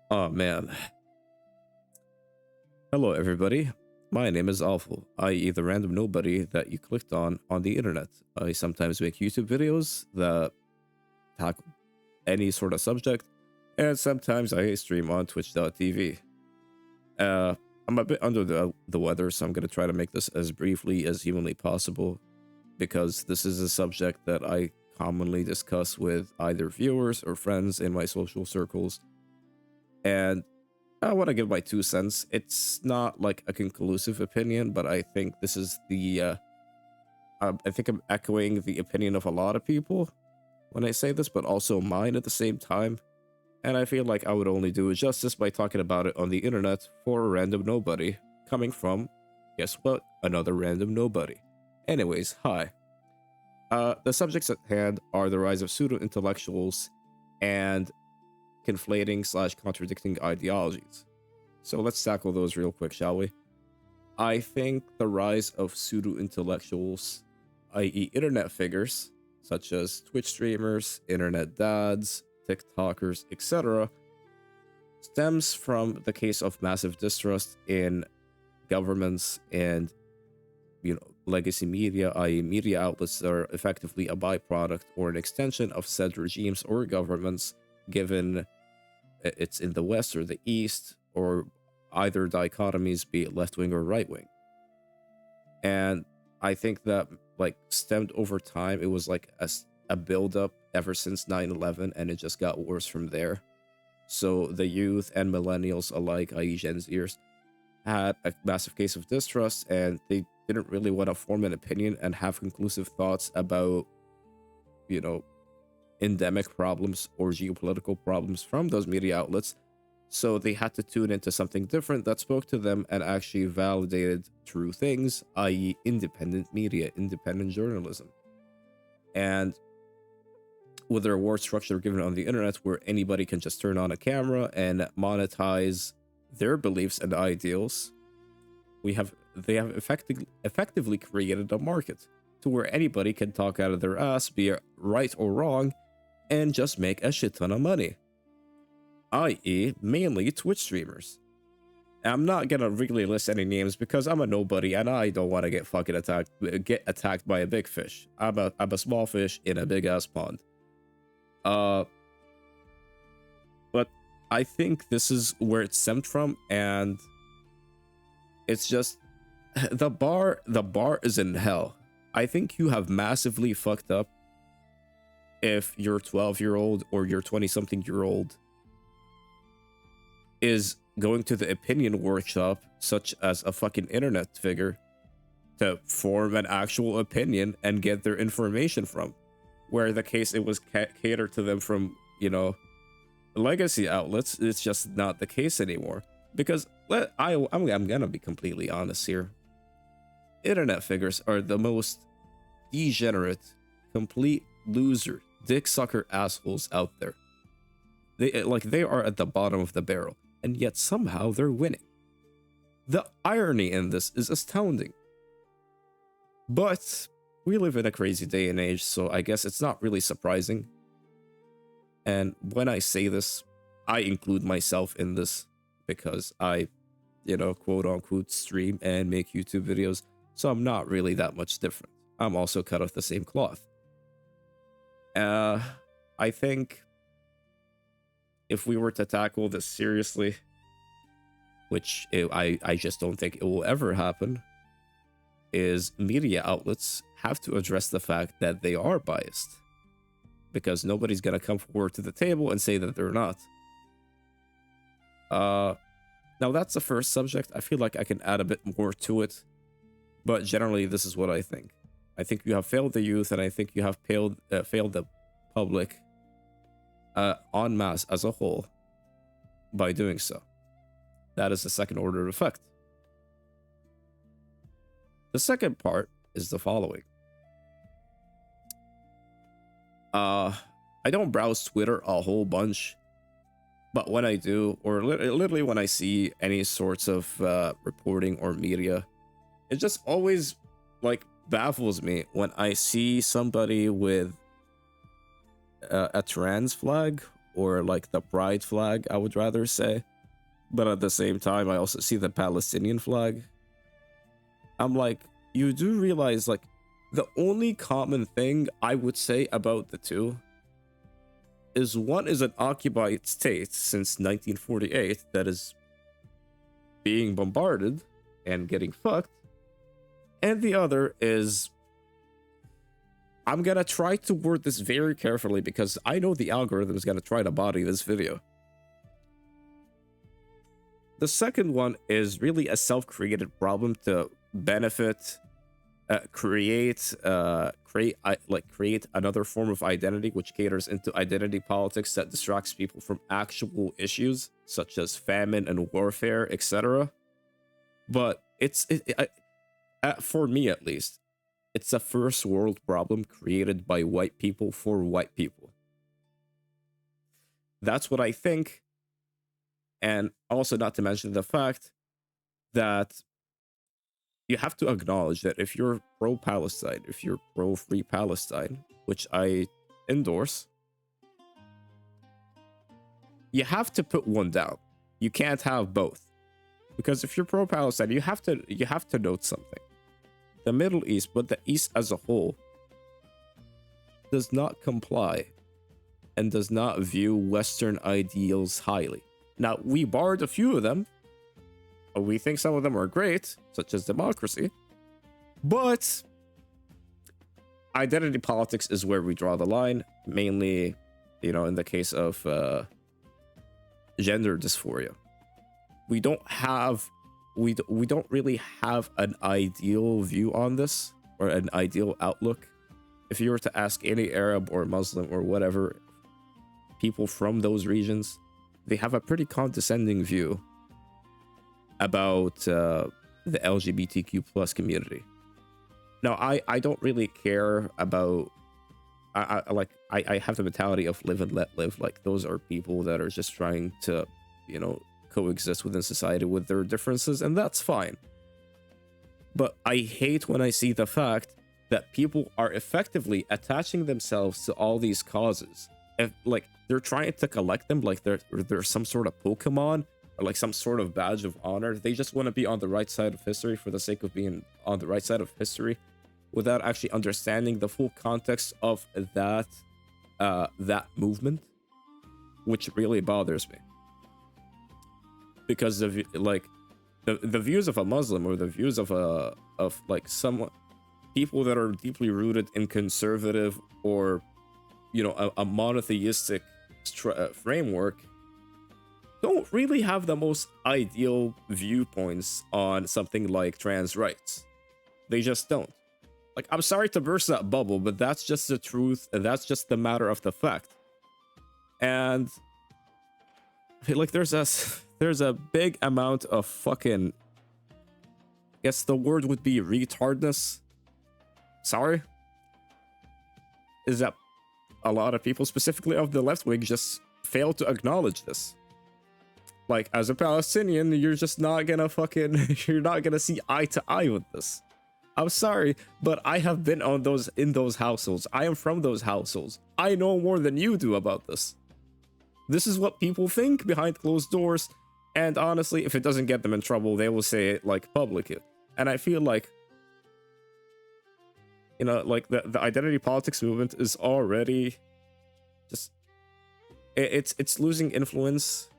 Oh man. Hello everybody. My name is Awful, i.e. the random nobody that you clicked on the internet. I sometimes make YouTube videos that tackle any sort of subject, and sometimes I stream on twitch.tv. I'm a bit under the weather, so I'm going to try to make this as briefly as humanly possible, because this is a subject that I commonly discuss with either viewers or friends in my social circles, and I want to give my 2 cents. It's not like a conclusive opinion, but I think this is I think I'm echoing the opinion of a lot of people when I say this, but also mine at the same time. And I feel like I would only do it justice by talking about it on the internet for a random nobody, coming from, guess what, another random nobody. Anyways, hi. The subjects at hand are the rise of pseudo-intellectuals and conflating slash contradicting ideologies. So let's tackle those real quick, shall we? I think the rise of pseudo-intellectuals, i.e. internet figures, such as Twitch streamers, internet dads, TikTokers, etc., stems from the case of massive distrust in governments and, legacy media, i.e. media outlets that are effectively a byproduct or an extension of said regimes or governments, given it's in the West or the East, or either dichotomies, be it left wing or right wing. And I think that stemmed over time. It was like a build up ever since 9/11, and it just got worse from there. So the youth and millennials alike, i.e. Gen Zers, had a massive case of distrust, and they didn't really want to form an opinion and have conclusive thoughts about, endemic problems or geopolitical problems from those media outlets. So they had to tune into something different that spoke to them and actually validated true things, i.e., independent media, independent journalism. And with the reward structure given on the internet, where anybody can just turn on a camera and monetize their beliefs and ideals, they have effectively created a market to where anybody can talk out of their ass, be it right or wrong, and just make a shit ton of money, i.e. mainly Twitch streamers. I'm not gonna really list any names because I'm a nobody and I don't want to get attacked by a big fish. I'm a small fish in a big ass pond. But I think this is where it stemmed from, and it's just the bar is in hell. I think you have massively fucked up if your 12-year-old or your 20-something-year-old is going to the opinion workshop, such as a fucking internet figure, to form an actual opinion and get their information from. Where the case it was catered to them from, legacy outlets, it's just not the case anymore. Because I'm gonna be completely honest here. Internet figures are the most degenerate, complete loser, dick sucker assholes out there. They are at the bottom of the barrel, and yet somehow they're winning. The irony in this is astounding. But we live in a crazy day and age, so I guess it's not really surprising. And when I say this, I include myself in this because I, quote unquote, stream and make YouTube videos, so I'm not really that much different. I'm also cut off the same cloth. I think if we were to tackle this seriously, which I just don't think it will ever happen, is media outlets have to address the fact that they are biased, because nobody's gonna come forward to the table and say that they're not. Now that's the first subject. I feel like I can add a bit more to it, but generally this is what I think. I think you have failed the youth, and I think you have failed the public en masse as a whole by doing so. That is the second order effect. The second part is the following. I don't browse Twitter a whole bunch, but when I do, or literally when I see any sorts of reporting or media, it just always baffles me when I see somebody with a trans flag or like the pride flag, I would rather say. But at the same time, I also see the Palestinian flag. I'm like, you do realize, like, the only common thing I would say about the two is one is an occupied state since 1948 that is being bombarded and getting fucked, and the other is, I'm gonna try to word this very carefully because I know the algorithm is gonna try to body this video. The second one is really a self-created problem to benefit, create another form of identity which caters into identity politics that distracts people from actual issues such as famine and warfare, etc. But for me at least, it's a first world problem created by white people for white people. That's what I think. And also, not to mention the fact that you have to acknowledge that if you're pro-Palestine, if you're pro-free Palestine, which I endorse, you have to put one down. You can't have both. Because if you're pro-Palestine, you have to note something. The Middle East, but the East as a whole, does not comply and does not view Western ideals highly. Now, we borrowed a few of them. We think some of them are great, such as democracy. But identity politics is where we draw the line, mainly, in the case of gender dysphoria. We don't really have an ideal view on this, or an ideal outlook. If you were to ask any Arab or Muslim or whatever, people from those regions, they have a pretty condescending view about the LGBTQ plus community. Now, I don't really care about, I have the mentality of live and let live. Like, those are people that are just trying to, coexist within society with their differences, and that's fine. But I hate when I see the fact that people are effectively attaching themselves to all these causes. If, like, they're trying to collect them like they're some sort of Pokemon or like some sort of badge of honor. They just want to be on the right side of history for the sake of being on the right side of history, without actually understanding the full context of that movement, which really bothers me. Because the views of a Muslim, or the views of someone, people that are deeply rooted in conservative or a monotheistic framework, don't really have the most ideal viewpoints on something like trans rights. They just don't. Like, I'm sorry to burst that bubble, but that's just the truth, and that's just the matter of the fact. And I feel like there's a big amount of fucking, I guess the word would be retardness. Sorry. Is that a lot of people, specifically of the left wing, just fail to acknowledge this. Like, as a Palestinian, you're just not gonna you're not gonna see eye to eye with this. I'm sorry, but I have been in those households. I am from those households. I know more than you do about this. This is what people think behind closed doors, and honestly, if it doesn't get them in trouble, they will say it like publicly. And I feel like, like the identity politics movement is already just, it's losing influence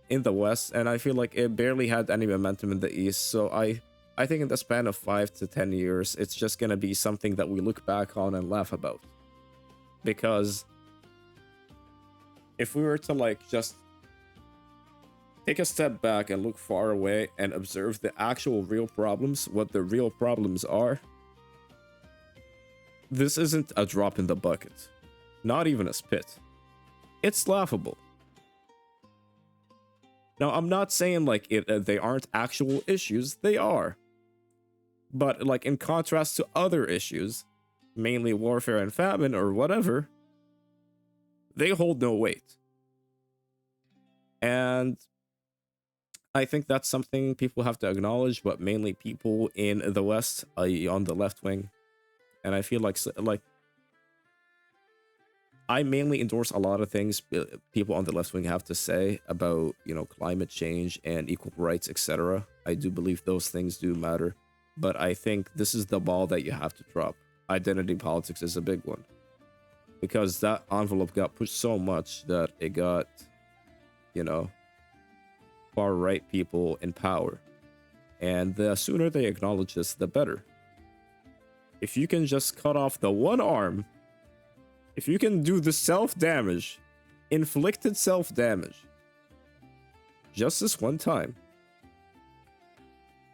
in the West, and I feel like it barely had any momentum in the East. So I think in the span of 5 to 10 years, it's just gonna be something that we look back on and laugh about. Because if we were to just take a step back and look far away and observe the actual real problems, what the real problems are, this isn't a drop in the bucket. Not even a spit. It's laughable. Now, I'm not saying they aren't actual issues. They are. But in contrast to other issues, mainly warfare and famine or whatever, they hold no weight. And I think that's something people have to acknowledge, but mainly people in the West, on the left wing. And I feel like I mainly endorse a lot of things people on the left wing have to say about, you know, climate change and equal rights, etc. I do believe those things do matter, but I think this is the ball that you have to drop. Identity politics is a big one, because that envelope got pushed so much that it got, you know, far right people in power. And the sooner they acknowledge this, the better. If you can just cut off the one arm, if you can do the self-damage, inflicted self-damage, just this one time,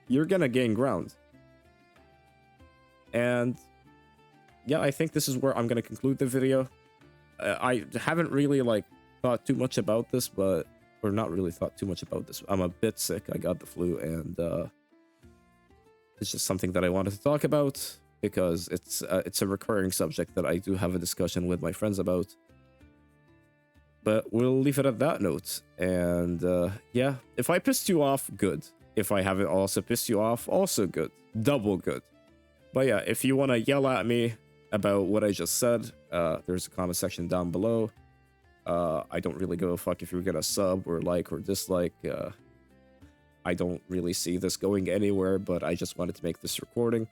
you're gonna gain ground. And yeah, I think this is where I'm gonna conclude the video. I haven't really like thought too much about this, but or not really thought too much about this. I'm a bit sick. I got the flu, and it's just something that I wanted to talk about because it's a recurring subject that I do have a discussion with my friends about. But we'll leave it at that note. And yeah, if I pissed you off, good. If I haven't also pissed you off, also good. Double good. But yeah, if you want to yell at me about what I just said, there's a comment section down below. I don't really give a fuck if you're gonna sub or like or dislike. I don't really see this going anywhere, but I just wanted to make this recording.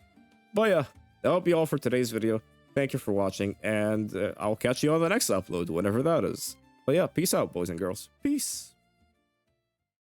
But yeah, that'll be all for today's video. Thank you for watching, and I'll catch you on the next upload, whenever that is. But yeah, peace out, boys and girls. Peace.